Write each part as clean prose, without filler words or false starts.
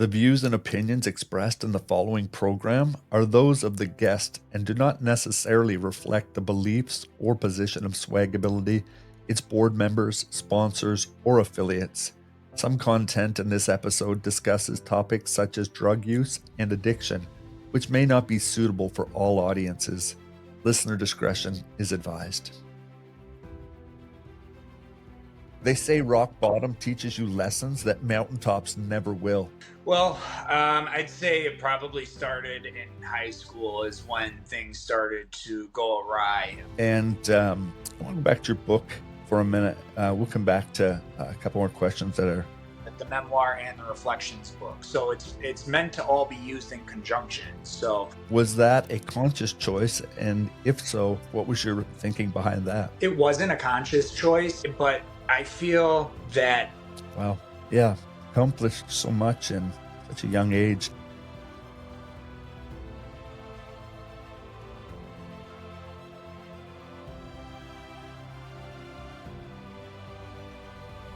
The views and opinions expressed in the following program are those of the guest and do not necessarily reflect the beliefs or position of SwagAbility, its board members, sponsors, or affiliates. Some content in this episode discusses topics such as drug use and addiction, which may not be suitable for all audiences. Listener discretion is advised. They say rock bottom teaches you lessons that mountaintops never will. Well, I'd say it probably started in high school is when things started to go awry. And I want to go back to your book for a minute. We'll come back to a couple more questions that are. The memoir and the reflections book. So it's meant to all be used in conjunction. So Was that a conscious choice? And if so, what was your thinking behind that? it wasn't a conscious choice, but I feel that Wow. Yeah. Accomplished so much in such a young age.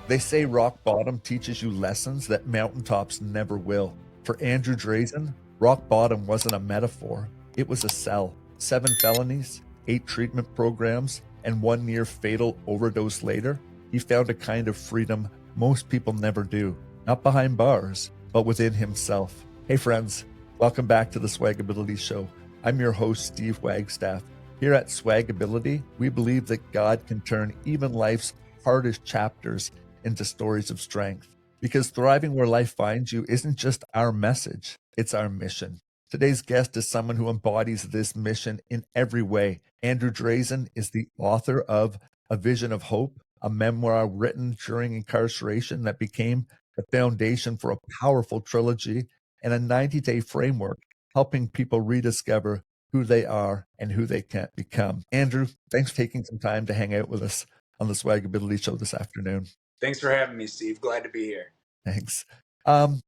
They say rock bottom teaches you lessons that mountaintops never will. For Andrew Drasen, rock bottom wasn't a metaphor. It was a cell. 7 felonies, 8 treatment programs, and 1 near fatal overdose later, he found a kind of freedom most people never do. Not behind bars, but within himself. Hey friends, welcome back to the SwagAbility Show. I'm your host, Steve Wagstaff. Here at SwagAbility, we believe that God can turn even life's hardest chapters into stories of strength. Because thriving where life finds you isn't just our message, it's our mission. Today's guest is someone who embodies this mission in every way. Andrew Drasen is the author of A Vision of Hope, a memoir written during incarceration that became the foundation for a powerful trilogy and a 90-day framework helping people rediscover who they are and who they can become. Andrew, thanks for taking some time to hang out with us on the SwagAbility Show this afternoon. thanks for having me, Steve. Glad to be here. Thanks.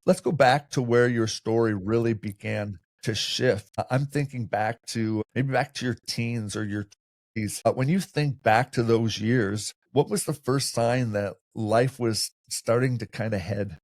Let's go back to where your story really began to shift. I'm thinking back to maybe back to your teens or your 20s. When you think back to those years, what was the first sign that life was starting to kind of head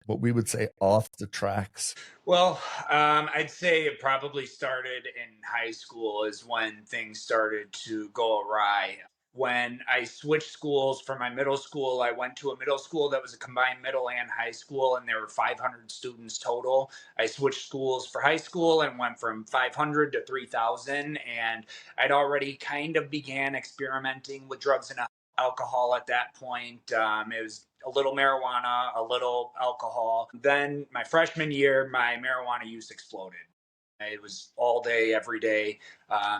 what we would say off the tracks? Well, I'd say it probably started in high school is when things started to go awry. When I switched schools from my middle school, I went to a middle school that was a combined middle and high school, and there were 500 students total. I switched schools for high school and went from 500 to 3,000, and I'd already kind of began experimenting with drugs and alcohol at that point. It was a little marijuana, a little alcohol. Then my freshman year, my marijuana use exploded. It was all day, every day.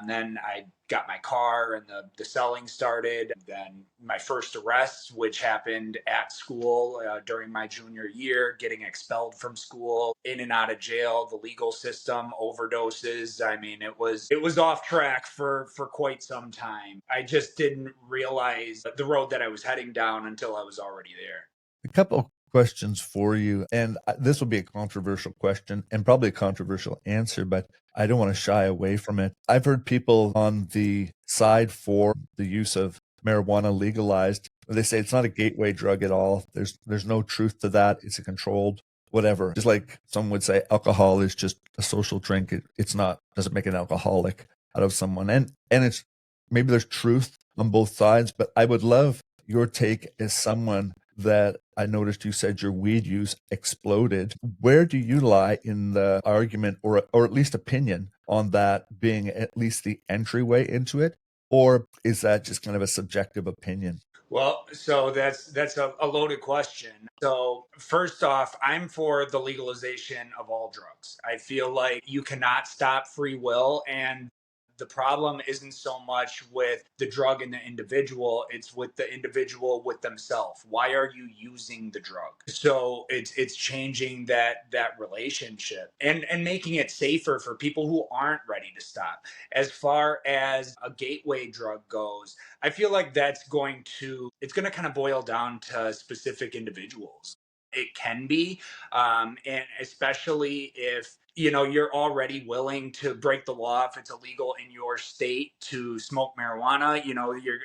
Then I got my car and the selling started. Then my first arrest, which happened at school during my junior year, getting expelled from school, in and out of jail, the legal system, overdoses. I mean, it was off track for quite some time. I just didn't realize the road that I was heading down until I was already there. A couple of questions for you, and this will be a controversial question and probably a controversial answer, but I don't want to shy away from it. I've heard people on the side for the use of marijuana legalized. They say it's not a gateway drug at all. There's no truth to that. It's a controlled whatever. Just like some would say alcohol is just a social drink. It's not, doesn't make an alcoholic out of someone. And it's maybe there's truth on both sides, but I would love your take as someone that I noticed you said your weed use exploded. Where do you lie in the argument or at least opinion on that being at least the entryway into it? Or is that just kind of a subjective opinion? Well, so that's a loaded question. So first off, I'm for the legalization of all drugs. I feel like you cannot stop free will, and the problem isn't so much with the drug and the individual, it's with the individual with themselves. Why are you using the drug? So it's changing that relationship and making it safer for people who aren't ready to stop. As far as a gateway drug goes, I feel like it's going to kind of boil down to specific individuals. It can be, and especially if you're already willing to break the law if it's illegal in your state to smoke marijuana.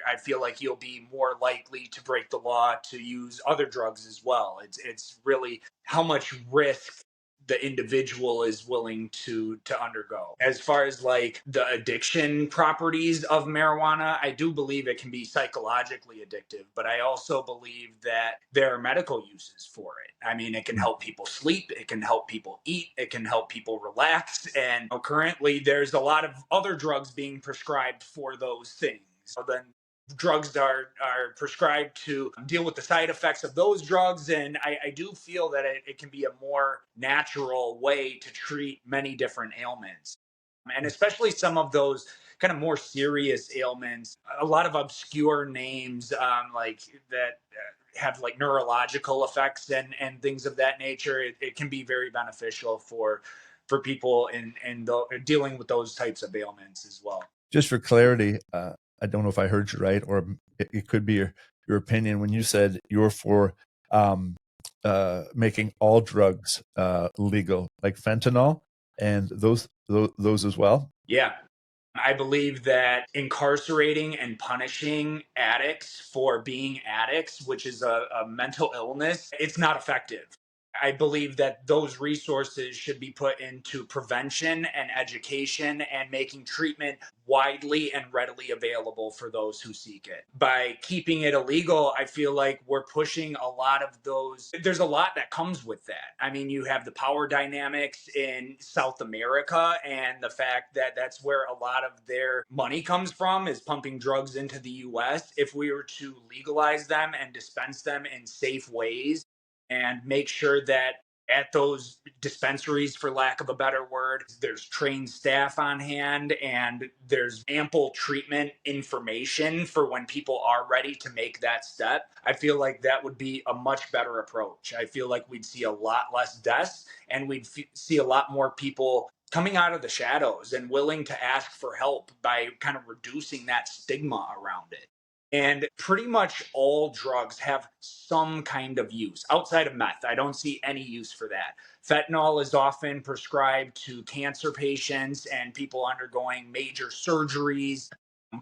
I feel like you'll be more likely to break the law to use other drugs as well. It's really how much risk the individual is willing to undergo. As far as like the addiction properties of marijuana, I do believe it can be psychologically addictive, but I also believe that there are medical uses for it. I mean, it can help people sleep, it can help people eat, it can help people relax, and currently there's a lot of other drugs being prescribed for those things. So then drugs are prescribed to deal with the side effects of those drugs. And I do feel that it can be a more natural way to treat many different ailments. And especially some of those kind of more serious ailments, a lot of obscure names like that have like neurological effects and things of that nature. It can be very beneficial for people in dealing with those types of ailments as well. Just for clarity, I don't know if I heard you right, or it could be your opinion when you said you're for um, making all drugs legal, like fentanyl and those as well. Yeah. I believe that incarcerating and punishing addicts for being addicts, which is a mental illness, it's not effective. I believe that those resources should be put into prevention and education and making treatment widely and readily available for those who seek it. By keeping it illegal, I feel like we're pushing a lot of those. There's a lot that comes with that. I mean, you have the power dynamics in South America and the fact that that's where a lot of their money comes from is pumping drugs into the US. If we were to legalize them and dispense them in safe ways, and make sure that at those dispensaries, for lack of a better word, there's trained staff on hand and there's ample treatment information for when people are ready to make that step. I feel like that would be a much better approach. I feel like we'd see a lot less deaths and we'd see a lot more people coming out of the shadows and willing to ask for help by kind of reducing that stigma around it. And pretty much all drugs have some kind of use outside of meth. I don't see any use for that. Fentanyl is often prescribed to cancer patients and people undergoing major surgeries.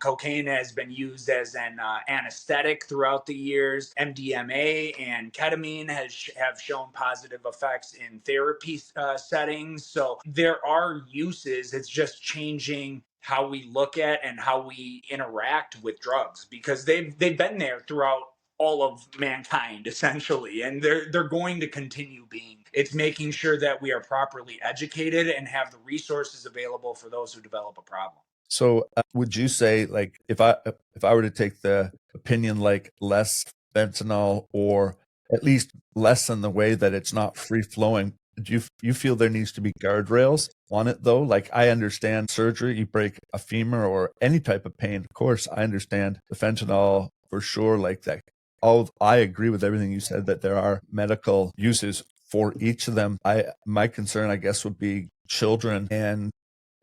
Cocaine has been used as an anesthetic throughout the years. MDMA and ketamine have shown positive effects in therapy settings. So there are uses. It's just changing how we look at and how we interact with drugs because they've been there throughout all of mankind essentially, and they're going to continue being. It's making sure that we are properly educated and have the resources available for those who develop a problem. So, would you say, like, if I were to take the opinion like less fentanyl, or at least lessen the way that it's not free flowing, do you feel there needs to be guardrails on it though? Like, I understand surgery, you break a femur or any type of pain. Of course, I understand the fentanyl for sure. Like that, all I agree with everything you said that there are medical uses for each of them. My concern, I guess, would be children, and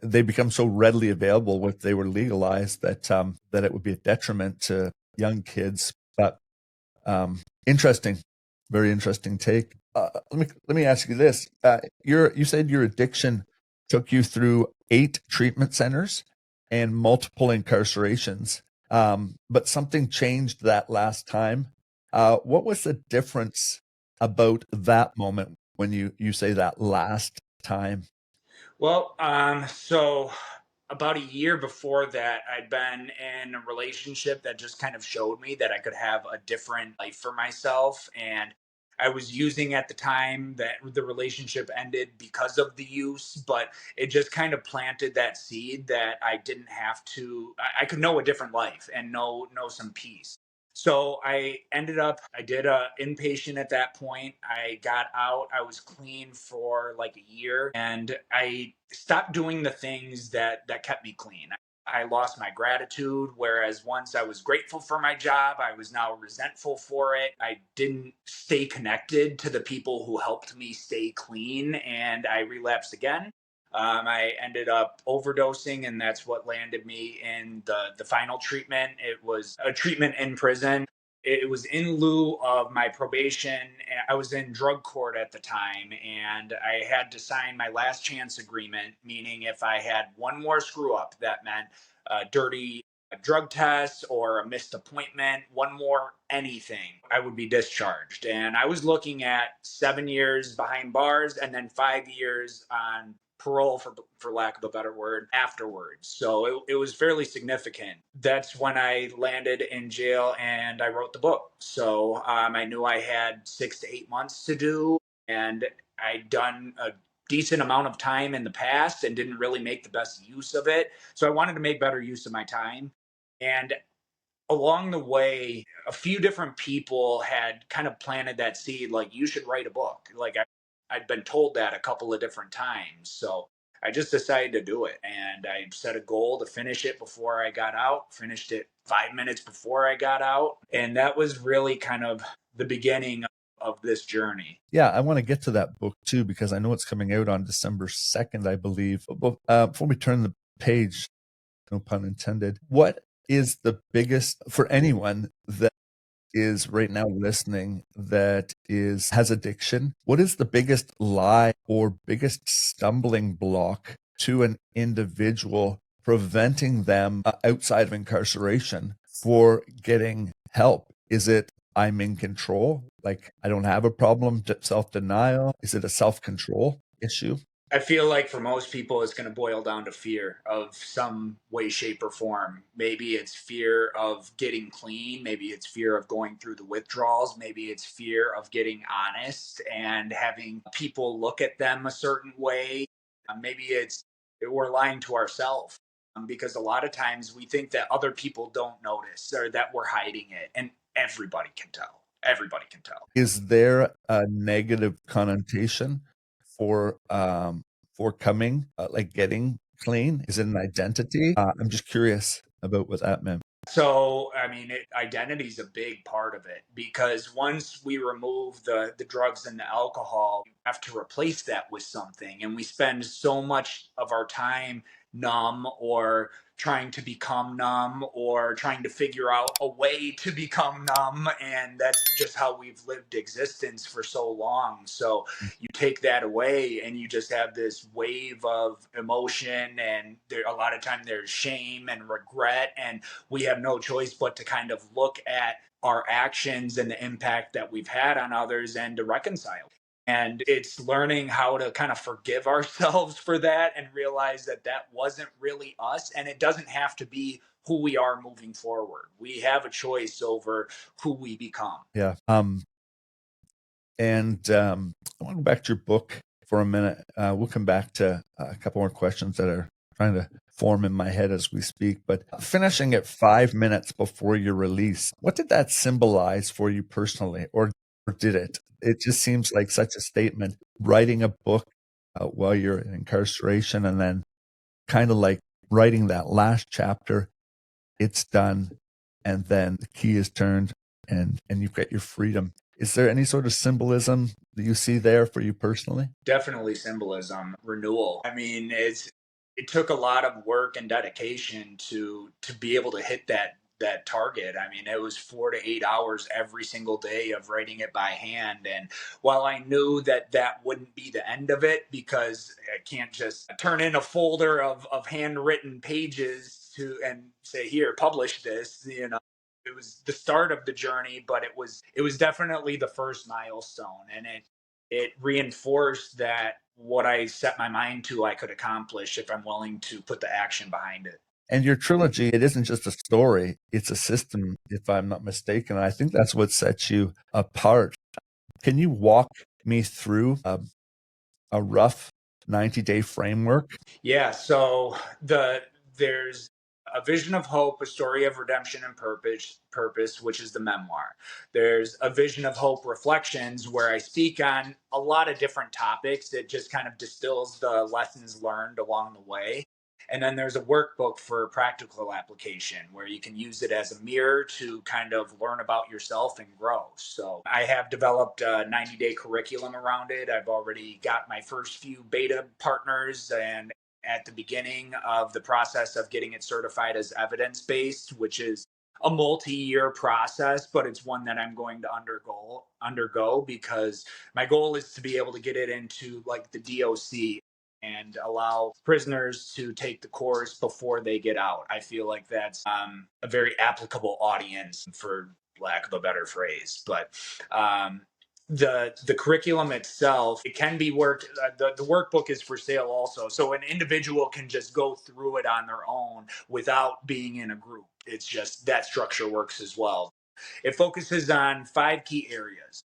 they become so readily available if they were legalized that it would be a detriment to young kids. But interesting, very interesting take. Let me ask you this: you said your addiction took you through 8 treatment centers and multiple incarcerations, but something changed that last time. What was the difference about that moment when you say that last time? Well, so about a year before that, I'd been in a relationship that just kind of showed me that I could have a different life for myself. And I was using at the time that the relationship ended because of the use, but it just kind of planted that seed that I didn't have to, I could know a different life and know some peace. So I did a inpatient at that point. I got out. I was clean for like a year and I stopped doing the things that kept me clean. I lost my gratitude, whereas once I was grateful for my job, I was now resentful for it. I didn't stay connected to the people who helped me stay clean, and I relapsed again. I ended up overdosing, and that's what landed me in the final treatment. It was a treatment in prison. It was in lieu of my probation. I was in drug court at the time, and I had to sign my last chance agreement, meaning if I had one more screw up, that meant dirty a drug test or a missed appointment, one more anything, I would be discharged. And I was looking at 7 years behind bars and then 5 years on parole, for lack of a better word, afterwards. So it was fairly significant. That's when I landed in jail and I wrote the book. So I knew I had 6 to 8 months to do, and I'd done a decent amount of time in the past and didn't really make the best use of it. So I wanted to make better use of my time. And along the way, a few different people had kind of planted that seed, like, you should write a book. I'd been told that a couple of different times. So I just decided to do it. And I set a goal to finish it before I got out, finished it 5 minutes before I got out. And that was really kind of the beginning of this journey. Yeah, I want to get to that book too, because I know it's coming out on December 2nd, I believe. But before we turn the page, no pun intended, what is the biggest, for anyone that is right now listening that has addiction, what is the biggest lie or biggest stumbling block to an individual preventing them outside of incarceration for getting help? Is it, I'm in control, like I don't have a problem, self-denial? Is it a self-control issue? I feel like for most people, it's going to boil down to fear of some way, shape, or form. Maybe it's fear of getting clean. Maybe it's fear of going through the withdrawals. Maybe it's fear of getting honest and having people look at them a certain way. Maybe it's we're lying to ourselves, because a lot of times we think that other people don't notice or that we're hiding it. And everybody can tell. Everybody can tell. Is there a negative connotation for coming, like getting clean? Is it an identity? I'm just curious about what that meant. So, I mean, identity is a big part of it, because once we remove the drugs and the alcohol, we have to replace that with something. And we spend so much of our time numb, or trying to become numb, or trying to figure out a way to become numb. And that's just how we've lived existence for so long. So you take that away and you just have this wave of emotion. And a lot of time there's shame and regret. And we have no choice but to kind of look at our actions and the impact that we've had on others and to reconcile. And it's learning how to kind of forgive ourselves for that and realize that that wasn't really us. And it doesn't have to be who we are moving forward. We have a choice over who we become. Yeah. And I want to go back to your book for a minute. We'll come back to a couple more questions that are trying to form in my head as we speak. But finishing at 5 minutes before your release, what did that symbolize for you personally, or did it? It just seems like such a statement. Writing a book while you're in incarceration, and then kind of like writing that last chapter, it's done, and then the key is turned, and you've got your freedom. Is there any sort of symbolism that you see there for you personally? Definitely symbolism, renewal. I mean, it took a lot of work and dedication to be able to hit that target. I mean, it was 4 to 8 hours every single day of writing it by hand. And while I knew that that wouldn't be the end of it, because I can't just turn in a folder of handwritten pages to and say, here, publish this, it was the start of the journey. But it was definitely the first milestone. And it reinforced that what I set my mind to, I could accomplish if I'm willing to put the action behind it. And your trilogy, it isn't just a story, it's a system, if I'm not mistaken. I think that's what sets you apart. Can you walk me through a rough 90-day framework? Yeah, so there's a vision of hope, a story of redemption and purpose, which is the memoir. There's a vision of hope reflections, where I speak on a lot of different topics. It just kind of distills the lessons learned along the way. And then there's a workbook for practical application, where you can use it as a mirror to kind of learn about yourself and grow. So I have developed a 90-day curriculum around it. I've already got my first few beta partners, and at the beginning of the process of getting it certified as evidence-based, which is a multi-year process, but it's one that I'm going to undergo, because my goal is to be able to get it into like the DOC. and allow prisoners to take the course before they get out. I feel like that's a very applicable audience, for lack of a better phrase. But the curriculum itself, it can be worked. The workbook is for sale also, so an individual can just go through it on their own without being in a group. It's just that structure works as well. It focuses on 5 key areas.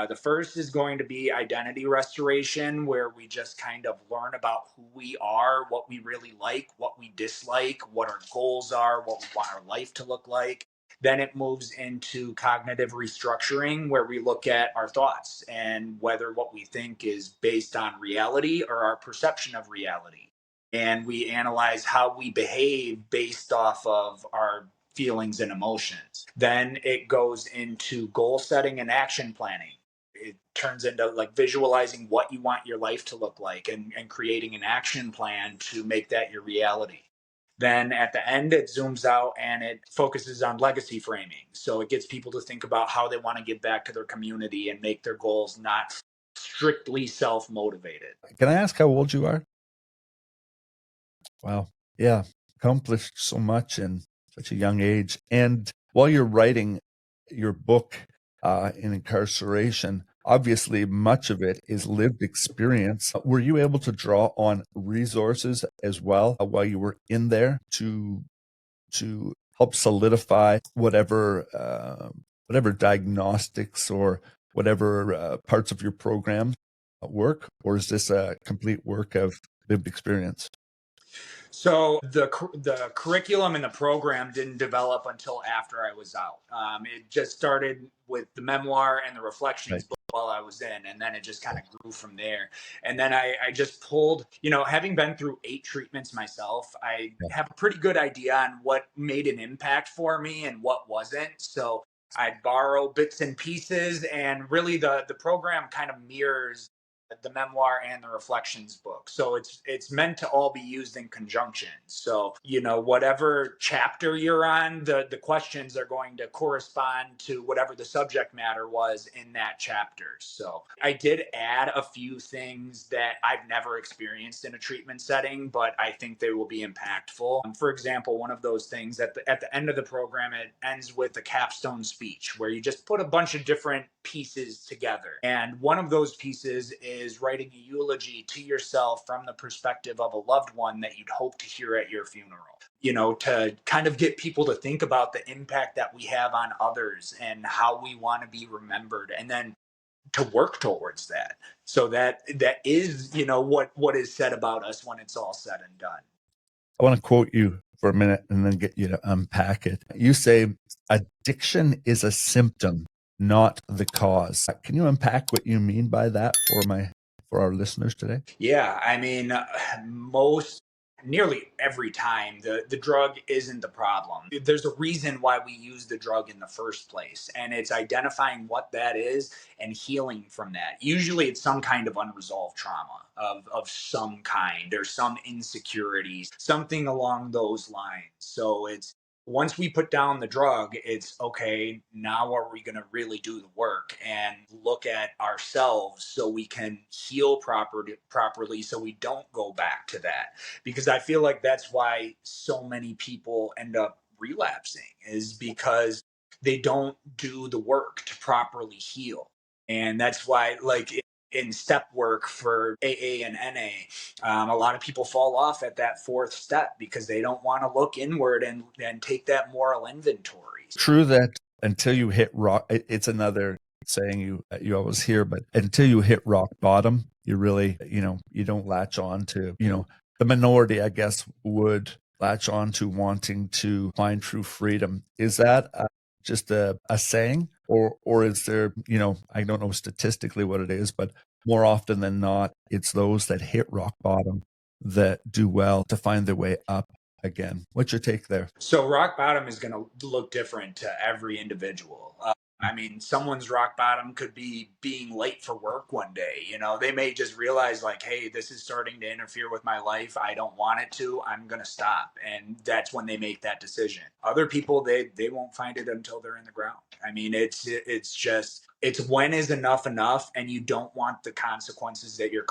The first is going to be identity restoration, where we just kind of learn about who we are, what we really like, what we dislike, what our goals are, what we want our life to look like. Then it moves into cognitive restructuring, where we look at our thoughts and whether what we think is based on reality or our perception of reality. And we analyze how we behave based off of our feelings and emotions. Then it goes into goal setting and action planning. It turns into like visualizing what you want your life to look like, and creating an action plan to make that your reality. Then at the end, it zooms out and it focuses on legacy framing. So it gets people to think about how they want to give back to their community and make their goals not strictly self motivated. Can I ask how old you are? Wow. Yeah. Accomplished so much in such a young age. And while you're writing your book in incarceration, obviously much of it is lived experience. Were you able to draw on resources as well while you were in there to help solidify whatever diagnostics or whatever parts of your program work? Or is this a complete work of lived experience? So the curriculum and the program didn't develop until after I was out. It just started with the memoir and the Right. reflections book while I was in, and then it just kind of grew from there. And then I just pulled, having been through 8 treatments myself, I Yeah. have a pretty good idea on what made an impact for me and what wasn't. So I'd borrow bits and pieces, and really the program kind of mirrors the memoir and the reflections book, so it's meant to all be used in conjunction. So whatever chapter you're on, the questions are going to correspond to whatever the subject matter was in that chapter. So I did add a few things that I've never experienced in a treatment setting, but I think they will be impactful. For example, one of those things at the end of the program, it ends with a capstone speech where you just put a bunch of different pieces together, and one of those pieces is writing a eulogy to yourself from the perspective of a loved one that you'd hope to hear at your funeral, to kind of get people to think about the impact that we have on others and how we want to be remembered, and then to work towards that, so that is what is said about us when it's all said and done. I want to quote you for a minute and then get you to unpack it. You say, addiction is a symptom, not the cause. Can you unpack what you mean by that for our listeners today? Yeah, I mean, nearly every time, the drug isn't the problem. There's a reason why we use the drug in the first place, and it's identifying what that is and healing from that. Usually it's some kind of unresolved trauma of some kind, or some insecurities, something along those lines. So it's once we put down the drug, it's okay, now are we going to really do the work and look at ourselves so we can heal properly, so we don't go back to that. Because I feel like that's why so many people end up relapsing, is because they don't do the work to properly heal. And that's why, like, in step work for AA and NA, a lot of people fall off at that fourth step because they don't want to look inward and take that moral inventory. True that until you hit rock, it's another saying you always hear, but until you hit rock bottom, you really, you don't latch on to, the minority, I guess, would latch on to wanting to find true freedom. Is that just a saying, or is there, I don't know statistically what it is, but more often than not, it's those that hit rock bottom that do well to find their way up again. What's your take there? So rock bottom is going to look different to every individual. I mean, someone's rock bottom could be being late for work one day. They may just realize, like, hey, this is starting to interfere with my life. I don't want it to. I'm going to stop. And that's when they make that decision. Other people, they won't find it until they're in the ground. I mean, it's just, it's when is enough, and you don't want the consequences that you're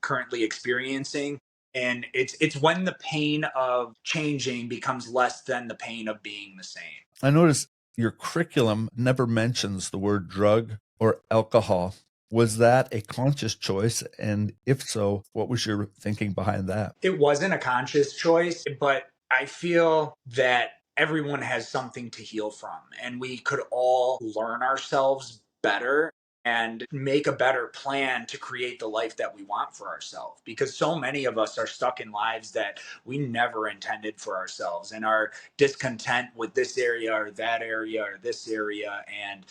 currently experiencing. And it's when the pain of changing becomes less than the pain of being the same. I noticed your curriculum never mentions the word drug or alcohol. Was that a conscious choice? And if so, what was your thinking behind that? It wasn't a conscious choice, but I feel that everyone has something to heal from, and we could all learn ourselves better and make a better plan to create the life that we want for ourselves, because so many of us are stuck in lives that we never intended for ourselves and are discontent with this area or that area or this area. And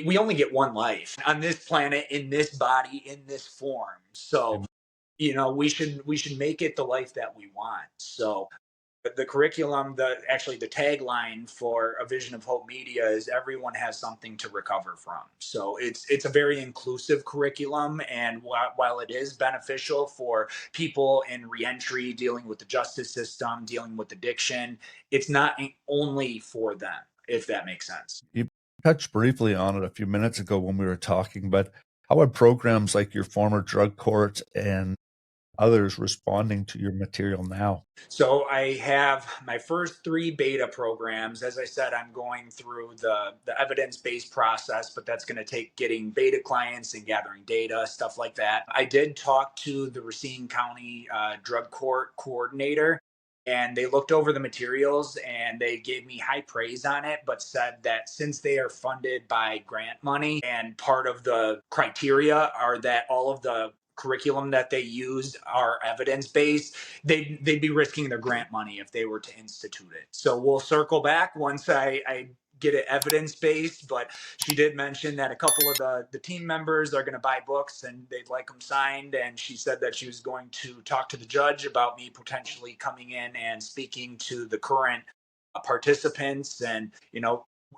we only get one life on this planet, in this body, in this form. So we should make it the life that we want. So the curriculum, the tagline for A Vision of Hope Media is everyone has something to recover from. So it's a very inclusive curriculum, and while it is beneficial for people in reentry, dealing with the justice system, dealing with addiction, it's not only for them, if that makes sense. You touched briefly on it a few minutes ago when we were talking, but how are programs like your former drug court and others responding to your material now? So I have my first three beta programs. As I said, I'm going through the evidence-based process, but that's going to take getting beta clients and gathering data, stuff like that. I did talk to the Racine County drug court coordinator, and they looked over the materials and they gave me high praise on it, but said that since they are funded by grant money, and part of the criteria are that all of the curriculum that they used are evidence based, they'd be risking their grant money if they were to institute it. So we'll circle back once I get it evidence based. But she did mention that a couple of the team members are going to buy books and they'd like them signed. And she said that she was going to talk to the judge about me potentially coming in and speaking to the current participants. And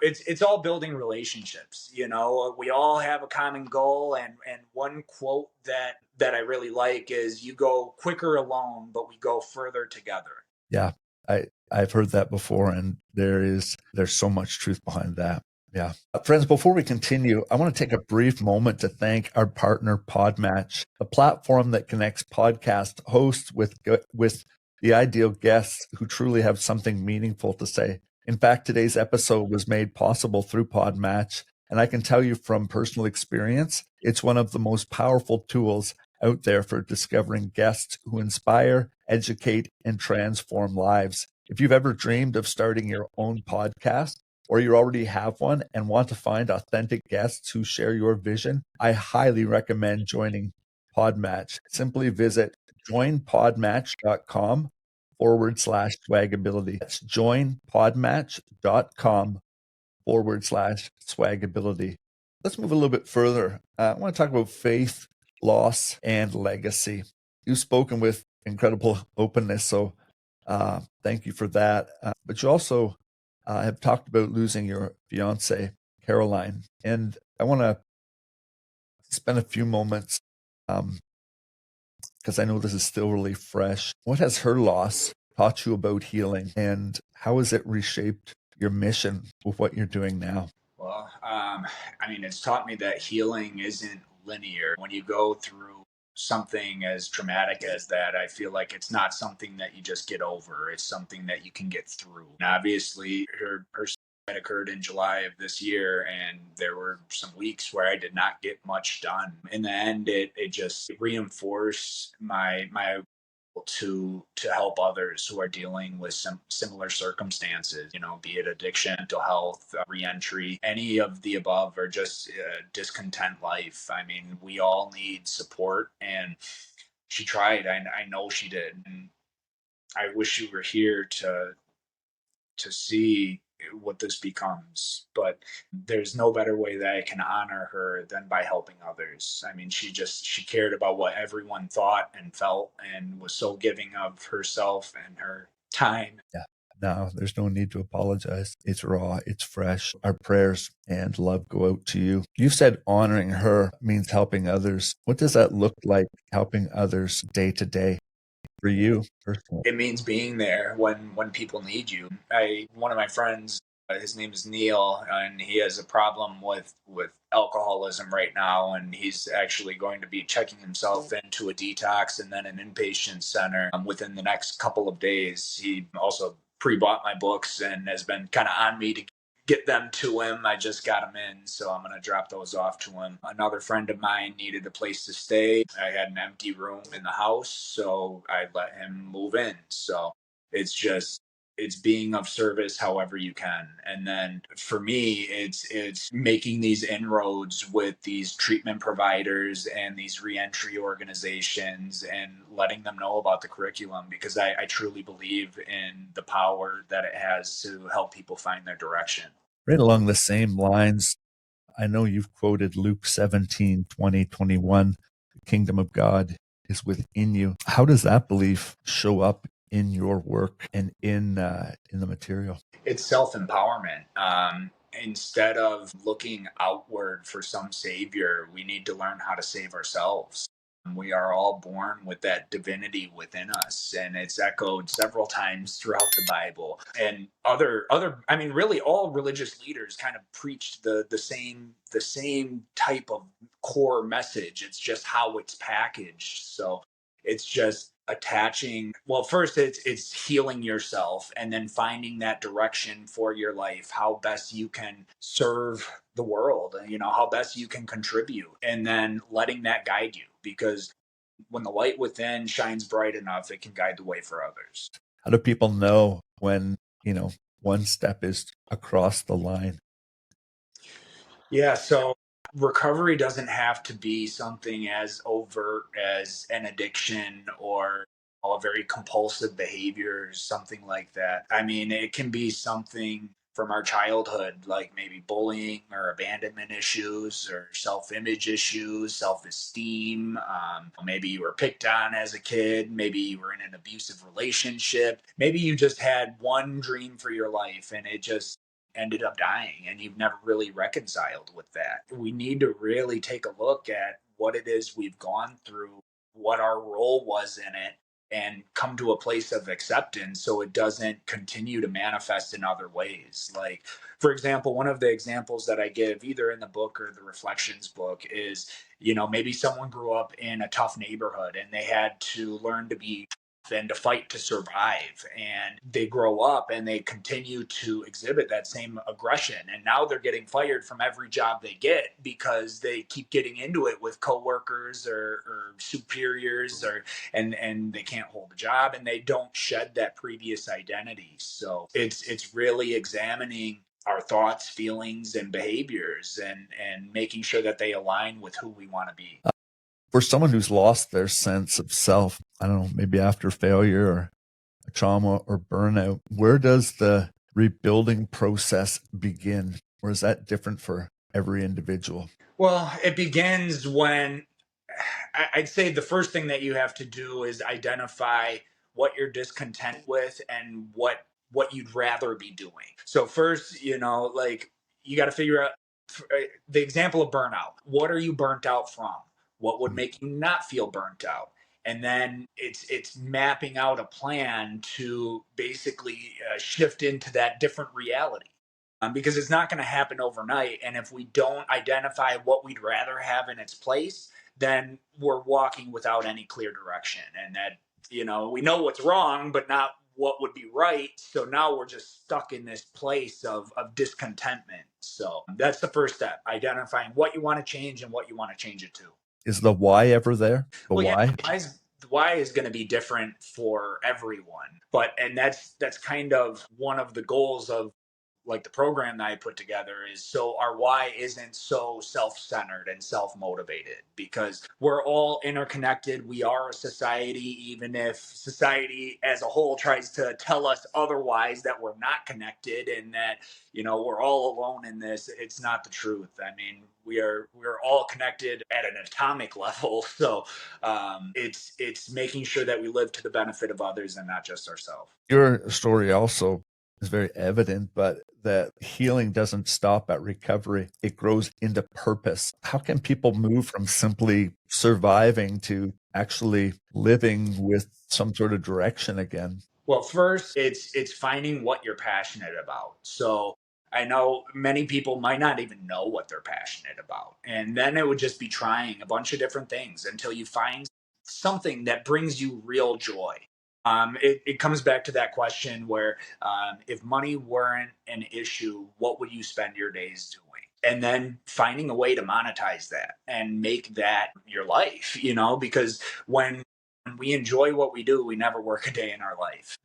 it's all building relationships. We all have a common goal, and one quote that I really like is, you go quicker alone, but we go further together. Yeah, I've heard that before, and there's so much truth behind that. Yeah. Friends, before we continue, I want to take a brief moment to thank our partner, Podmatch, a platform that connects podcast hosts with the ideal guests who truly have something meaningful to say. In fact, today's episode was made possible through Podmatch, and I can tell you from personal experience, it's one of the most powerful tools out there for discovering guests who inspire, educate, and transform lives. If you've ever dreamed of starting your own podcast, or you already have one and want to find authentic guests who share your vision, I highly recommend joining Podmatch. Simply visit joinpodmatch.com/swagability. That's joinpodmatch.com/swagability. Let's move a little bit further. I want to talk about faith, loss, and legacy. You've spoken with incredible openness, so thank you for that. But you also have talked about losing your fiance, Caroline, and I want to spend a few moments because I know this is still really fresh. What has her loss taught you about healing, and how has it reshaped your mission with what you're doing now? Well, I mean, it's taught me that healing isn't linear. When you go through something as traumatic as that, I feel like it's not something that you just get over. It's something that you can get through. And obviously, her suicide occurred in July of this year, and there were some weeks where I did not get much done. In the end, it just reinforced my to help others who are dealing with some similar circumstances, be it addiction, mental health, reentry, any of the above, or just discontent life. I mean, we all need support, and she tried. I know she did, and I wish you were here to see what this becomes. But there's no better way that I can honor her than by helping others. I mean, she cared about what everyone thought and felt, and was so giving of herself and her time. Yeah. No, there's no need to apologize. It's raw, it's fresh. Our prayers and love go out to you. You said honoring her means helping others. What does that look like, helping others day to day for you personally? It means being there when people need you. I One of my friends, his name is Neil, and he has a problem with alcoholism right now, and he's actually going to be checking himself into a detox and then an inpatient center within the next couple of days. He also pre-bought my books and has been kind of on me to get them to him. I just got them in, so I'm going to drop those off to him. Another friend of mine needed a place to stay. I had an empty room in the house, so I let him move in. So it's just it's being of service however you can. And then for me, it's making these inroads with these treatment providers and these reentry organizations and letting them know about the curriculum, because I truly believe in the power that it has to help people find their direction. Right along the same lines, I know you've quoted Luke 17:20-21. The kingdom of God is within you. How does that belief show up in your work and in the material? It's self empowerment. Instead of looking outward for some savior, we need to learn how to save ourselves. We are all born with that divinity within us, and it's echoed several times throughout the Bible. And I mean, really, all religious leaders kind of preached the same type of core message. It's just how it's packaged. So it's just attaching, well, first it's healing yourself and then finding that direction for your life, how best you can serve the world, how best you can contribute, and then letting that guide you, because when the light within shines bright enough, it can guide the way for others. How do people know when, one step is across the line? Yeah, so recovery doesn't have to be something as overt as an addiction or a very compulsive behavior or something like that. I mean, it can be something from our childhood, like maybe bullying or abandonment issues or self image issues, self esteem. Maybe you were picked on as a kid. Maybe you were in an abusive relationship. Maybe you just had one dream for your life and it just ended up dying and you've never really reconciled with that. We need to really take a look at what it is we've gone through, what our role was in it, and come to a place of acceptance so it doesn't continue to manifest in other ways. Like, for example, one of the examples that I give either in the book or the reflections book is, maybe someone grew up in a tough neighborhood and they had to learn to be and to fight to survive. And they grow up and they continue to exhibit that same aggression. And now they're getting fired from every job they get because they keep getting into it with coworkers or superiors, and they can't hold a job and they don't shed that previous identity. So it's really examining our thoughts, feelings, and behaviors, and making sure that they align with who we want to be. For someone who's lost their sense of self, I don't know, maybe after failure or a trauma or burnout, where does the rebuilding process begin? Or is that different for every individual? Well, it begins when I'd say the first thing that you have to do is identify what you're discontent with and what you'd rather be doing. So first, like, you got to figure out the example of burnout. What are you burnt out from? What would make you not feel burnt out? And then it's mapping out a plan to basically shift into that different reality, because it's not going to happen overnight. And if we don't identify what we'd rather have in its place, then we're walking without any clear direction. And that, we know what's wrong, but not what would be right. So now we're just stuck in this place of discontentment. So that's the first step, identifying what you want to change and what you want to change it to. Is the why ever there? The Well, yeah, why? the why is going to be different for everyone, and that's kind of one of the goals of like the program that I put together, is so our why isn't so self-centered and self-motivated, because we're all interconnected. We are a society, even if society as a whole tries to tell us otherwise, that we're not connected and that we're all alone in this. It's not the truth. I mean, we're all connected at an atomic level. So it's making sure that we live to the benefit of others and not just ourselves. Your story also is very evident, but that healing doesn't stop at recovery. It grows into purpose. How can people move from simply surviving to actually living with some sort of direction again? Well, first, it's finding what you're passionate about. So I know many people might not even know what they're passionate about. And then it would just be trying a bunch of different things until you find something that brings you real joy. It comes back to that question where if money weren't an issue, what would you spend your days doing? And then finding a way to monetize that and make that your life, because when we enjoy what we do, we never work a day in our life.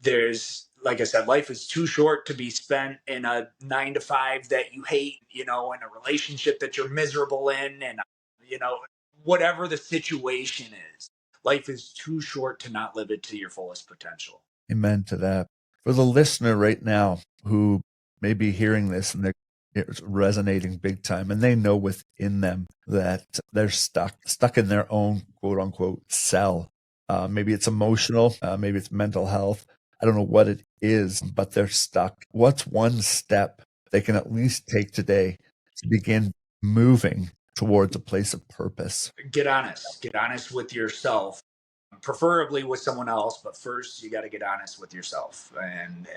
Like I said, life is too short to be spent in a 9 to 5 that you hate, in a relationship that you're miserable in, and, you know, whatever the situation is. Life is too short to not live it to your fullest potential. Amen to that. For the listener right now who may be hearing this and it's resonating big time, and they know within them that they're stuck in their own quote unquote cell. Maybe it's emotional, maybe it's mental health. I don't know what it is, but they're stuck. What's one step they can at least take today to begin moving towards a place of purpose? Get honest. Get honest with yourself, preferably with someone else, but first you got to get honest with yourself, and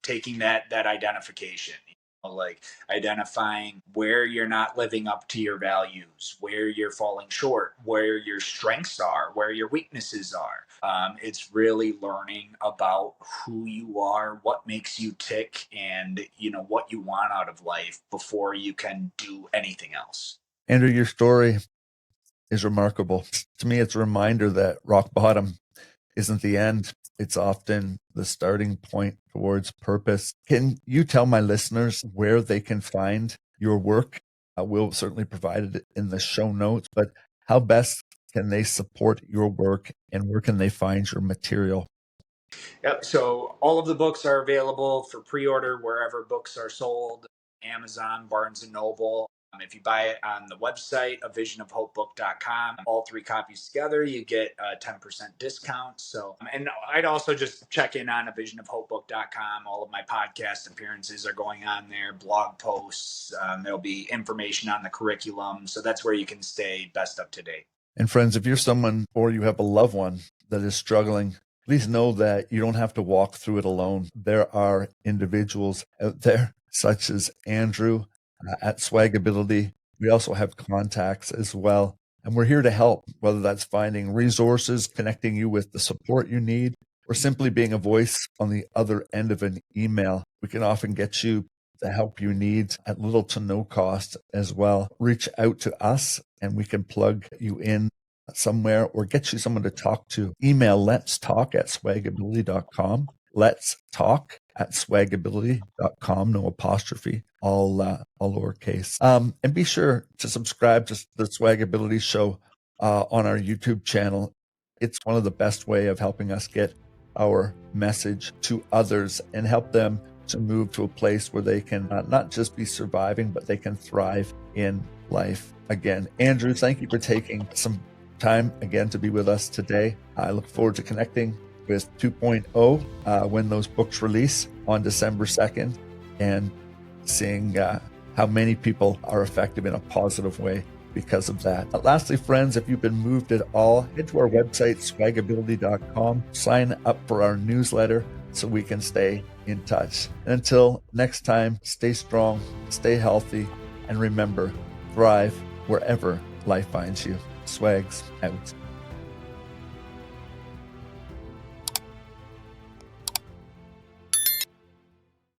taking that identification, like identifying where you're not living up to your values, where you're falling short, where your strengths are, where your weaknesses are. It's really learning about who you are, what makes you tick, and what you want out of life before you can do anything else. Andrew, your story is remarkable. To me, it's a reminder that rock bottom isn't the end. It's often the starting point towards purpose. Can you tell my listeners where they can find your work? We'll certainly provide it in the show notes, but how best can they support your work, and where can they find your material? Yep. So all of the books are available for pre-order wherever books are sold: Amazon, Barnes and Noble. If you buy it on the website, avisionofhopebook.com, all 3 copies together, you get a 10% discount. So, and I'd also just check in on avisionofhopebook.com. All of my podcast appearances are going on there, blog posts. There'll be information on the curriculum. So that's where you can stay best up to date. And friends, if you're someone or you have a loved one that is struggling, please know that you don't have to walk through it alone. There are individuals out there, such as Andrew at SwagAbility. We also have contacts as well. And we're here to help, whether that's finding resources, connecting you with the support you need, or simply being a voice on the other end of an email. We can often get you the help you need at little to no cost as well. Reach out to us and we can plug you in somewhere or get you someone to talk to. Email let's talk at swagability.com. Let's talk at swagability.com, no apostrophe, all lowercase. And be sure to subscribe to the SwagAbility Show on our YouTube channel. It's one of the best way of helping us get our message to others and help them to move to a place where they can not just be surviving, but they can thrive in life. Again, Andrew, thank you for taking some time again to be with us today. I look forward to connecting with 2.0 when those books release on December 2nd, and seeing how many people are effective in a positive way because of that. Lastly, friends, if you've been moved at all, head to our website, swagability.com, sign up for our newsletter so we can stay in touch. And until next time, stay strong, stay healthy, and remember, thrive wherever life finds you. Swags out.